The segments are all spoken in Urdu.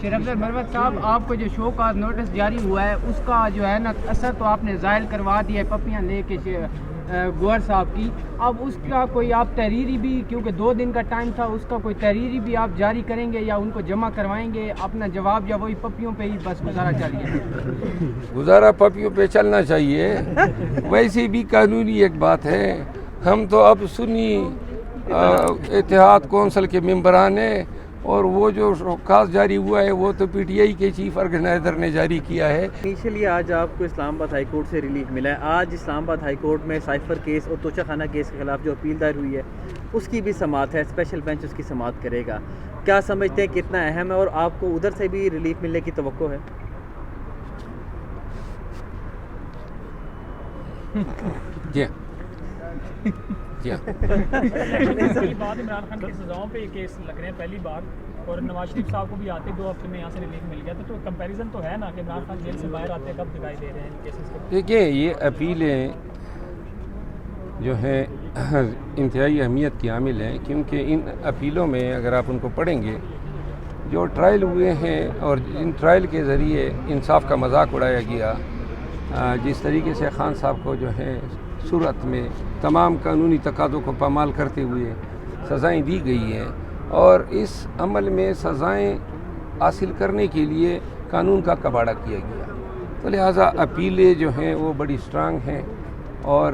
شیر افضل مروت صاحب، آپ کو جو شو کا نوٹس جاری ہوا ہے اس کا جو ہے نا اثر تو آپ نے ظاہر کروا دیا ہے پپیاں لے کے گوہر صاحب کی، اب اس کا کوئی آپ تحریری بھی، کیونکہ 2 دن کا ٹائم تھا، اس کا کوئی تحریری بھی آپ جاری کریں گے یا ان کو جمع کروائیں گے اپنا جواب، یا وہی پپیوں پہ ہی بس گزارا چاہیے؟ گزارا پپیوں پہ چلنا چاہیے، ویسے بھی قانونی ایک بات ہے، ہم تو اب سنی اتحاد کونسل کے ممبران ہیں، اور وہ جو شوکاز جاری ہوا ہے وہ تو پی ٹی آئی کے چیف آرگنائزر نے جاری کیا ہے۔ انیشلی آج آپ کو اسلام آباد ہائی کورٹ سے ریلیف ملا ہے، آج اسلام آباد ہائی کورٹ میں سائفر کیس اور توشہ خانہ کیس کے خلاف جو اپیل دائر ہوئی ہے اس کی بھی سماعت ہے، اسپیشل بینچ اس کی سماعت کرے گا، کیا سمجھتے ہیں کتنا اہم ہے اور آپ کو ادھر سے بھی ریلیف ملنے کی توقع ہے؟ جی جی پہلی بات عمران خان کی سزاؤں پہ یہ کیس لگ رہے ہیں پہلی بار، اور نواز شریف صاحب کو بھی آتے 2 ہفتے میں یہاں سے ریلیف مل گیا، تو کمپیریزن تو ہے نا کہ عمران خان جیل سے باہر آتے کب دکھائی دے رہے ہیں کیسز کو؟ دیکھیں، یہ اپیلیں جو ہیں انتہائی اہمیت کی حامل ہیں، کیونکہ ان اپیلوں میں اگر آپ ان کو پڑھیں گے، جو ٹرائل ہوئے ہیں اور ان ٹرائل کے ذریعے انصاف کا مذاق اڑایا گیا، جس طریقے سے خان صاحب کو جو ہے صورت میں تمام قانونی تقاضوں کو پامال کرتے ہوئے سزائیں دی گئی ہیں، اور اس عمل میں سزائیں حاصل کرنے کے لیے قانون کا کباڑہ کیا گیا، تو لہٰذا اپیلیں جو ہیں وہ بڑی سٹرانگ ہیں، اور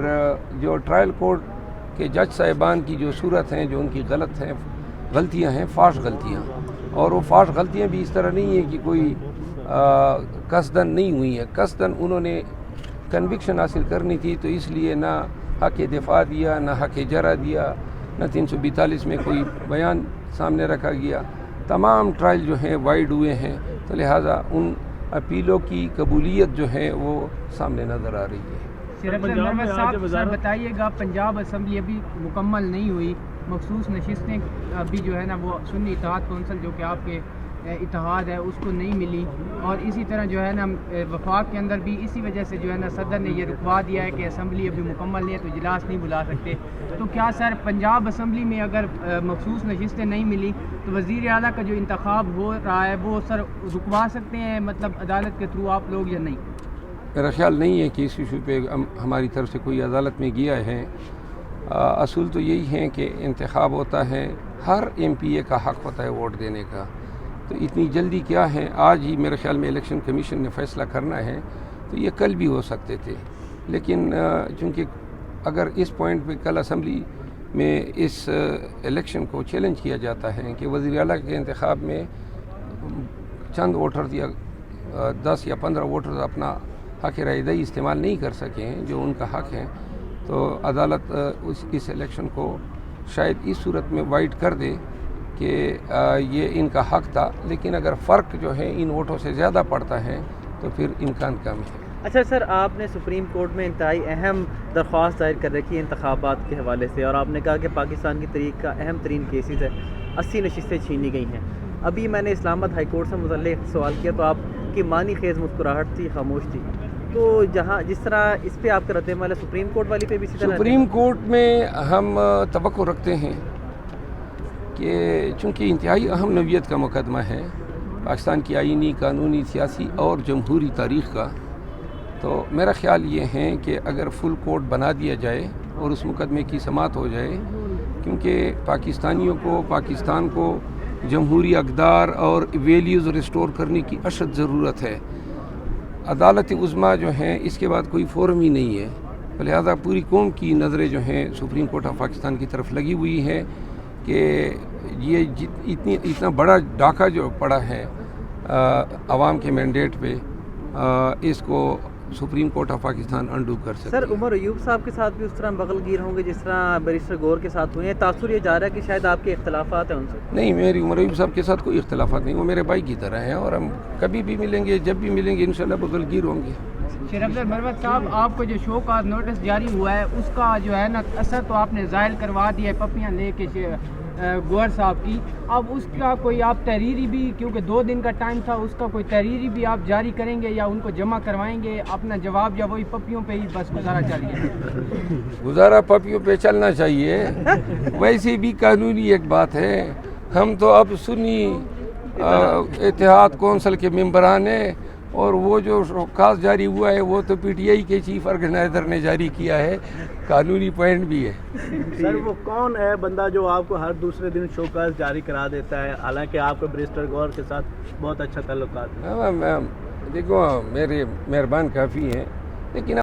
جو ٹرائل کورٹ کے جج صاحبان کی جو صورت ہیں، جو ان کی غلطیاں ہیں، فاش غلطیاں، اور وہ فاش غلطیاں بھی اس طرح نہیں ہیں کہ کوئی قصدن نہیں ہوئی ہیں، قصدن انہوں نے کنوکشن حاصل کرنی تھی، تو اس لیے نہ حق دفاع دیا، نہ حق جرح دیا، نہ 342 میں کوئی بیان سامنے رکھا گیا، تمام ٹرائل جو ہیں وائڈ ہوئے ہیں، تو لہٰذا ان اپیلوں کی قبولیت جو ہے وہ سامنے نظر آ رہی ہے۔ شیر افضل مروت صاحب، سر بتائیے گا، پنجاب اسمبلی ابھی مکمل نہیں ہوئی، مخصوص نشستیں ابھی جو ہے نا وہ سنی اتحاد کونسل جو کہ آپ کے اتحاد ہے اس کو نہیں ملی، اور اسی طرح جو ہے نا وفاق کے اندر بھی اسی وجہ سے جو ہے نا صدر نے یہ رکوا دیا ہے کہ اسمبلی ابھی مکمل نہیں ہے تو اجلاس نہیں بلا سکتے، تو کیا سر پنجاب اسمبلی میں اگر مخصوص نشستیں نہیں ملی تو وزیر اعلیٰ کا جو انتخاب ہو رہا ہے وہ سر رکوا سکتے ہیں، مطلب عدالت کے تھرو آپ لوگ، یا نہیں؟ میرا خیال نہیں ہے کہ اس ایشو پہ ہماری طرف سے کوئی عدالت میں گیا ہے، اصول تو یہی ہے کہ انتخاب ہوتا ہے، ہر ایم پی اے کا حق ہوتا ہے ووٹ دینے کا، تو اتنی جلدی کیا ہے، آج ہی میرے خیال میں الیکشن کمیشن نے فیصلہ کرنا ہے، تو یہ کل بھی ہو سکتے تھے، لیکن چونکہ اگر اس پوائنٹ پہ کل اسمبلی میں اس الیکشن کو چیلنج کیا جاتا ہے کہ وزیر اعلیٰ کے انتخاب میں چند ووٹرز یا 10 یا 15 ووٹرز اپنا حق رائے دہی استعمال نہیں کر سکے ہیں جو ان کا حق ہے، تو عدالت اس الیکشن کو شاید اس صورت میں وائڈ کر دے کہ یہ ان کا حق تھا، لیکن اگر فرق جو ہے ان ووٹوں سے زیادہ پڑتا ہے تو پھر امکان کم ہے۔ اچھا سر، آپ نے سپریم کورٹ میں انتہائی اہم درخواست دائر کر رکھی ہے انتخابات کے حوالے سے، اور آپ نے کہا کہ پاکستان کی تاریخ کا اہم ترین کیسز ہے، 80 نشستیں چھینی گئی ہیں۔ ابھی میں نے اسلام آباد ہائی کورٹ سے متعلق سوال کیا تو آپ کی معنی خیز مسکراہٹ تھی، خاموش تھی، تو جس طرح اس پہ آپ کا رد عمل ہے، سپریم کورٹ والی پہ بھی اسی طرح؟ سپریم کورٹ میں ہم توقع رکھتے ہیں کہ چونکہ انتہائی اہم نوعیت کا مقدمہ ہے پاکستان کی آئینی، قانونی، سیاسی اور جمہوری تاریخ کا، تو میرا خیال یہ ہے کہ اگر فل کورٹ بنا دیا جائے اور اس مقدمے کی سماعت ہو جائے، کیونکہ پاکستانیوں کو، پاکستان کو جمہوری اقدار اور ویلیوز ریسٹور کرنے کی اشد ضرورت ہے، عدالت عظمیٰ جو ہیں اس کے بعد کوئی فورم ہی نہیں ہے، لہذا پوری قوم کی نظریں جو ہیں سپریم کورٹ آف پاکستان کی طرف لگی ہوئی ہے کہ یہ اتنا بڑا ڈاکہ جو پڑا ہے عوام کے مینڈیٹ پہ، اس کو supreme court of Pakistan undo کر سکتے۔ سر، عمر ایوب صاحب کے ساتھ بھی اس طرح بغل گیر ہوں گے جس طرح بیرسٹر گور کے ساتھ ہوئے ہیں؟ تاثر یہ جا رہا ہے کہ شاید آپ کے اختلافات ہیں ان سے؟ نہیں، میری عمر ایوب صاحب کے ساتھ کوئی اختلافات نہیں، وہ میرے بھائی کی طرح ہیں، اور ہم کبھی بھی ملیں گے، جب بھی ملیں گے انشاءاللہ بغل گیر ہوں گے۔ شیر افضل مروت صاحب، آپ کو جو شو کا نوٹس جاری ہوا ہے اس کا جو ہے نا اثر تو آپ نے ظاہر کروا دیا ہے پپیاں لے کے گوہر صاحب کی، اب اس کا کوئی آپ تحریری بھی، کیونکہ 2 دن کا ٹائم تھا، اس کا کوئی تحریری بھی آپ جاری کریں گے یا ان کو جمع کروائیں گے اپنا جواب، یا وہی پپیوں پہ ہی بس گزارا چاہیے؟ گزارا پپیوں پہ چلنا چاہیے، ویسے بھی قانونی ایک بات ہے، ہم تو اب سنی اتحاد کونسل کے ممبران ہیں، اور وہ جو شوکاز جاری ہوا ہے وہ تو پی ٹی آئی کے چیف آرگنائزر نے جاری کیا ہے، قانونی پوائنٹ بھی ہے۔ سر وہ کون ہے بندہ جو آپ کو ہر دوسرے دن شوکاز جاری کرا دیتا ہے، حالانکہ آپ کو بیرسٹر گور کے ساتھ بہت اچھا تعلقات ہے؟ دیکھو میرے مہربان کافی ہیں، لیکن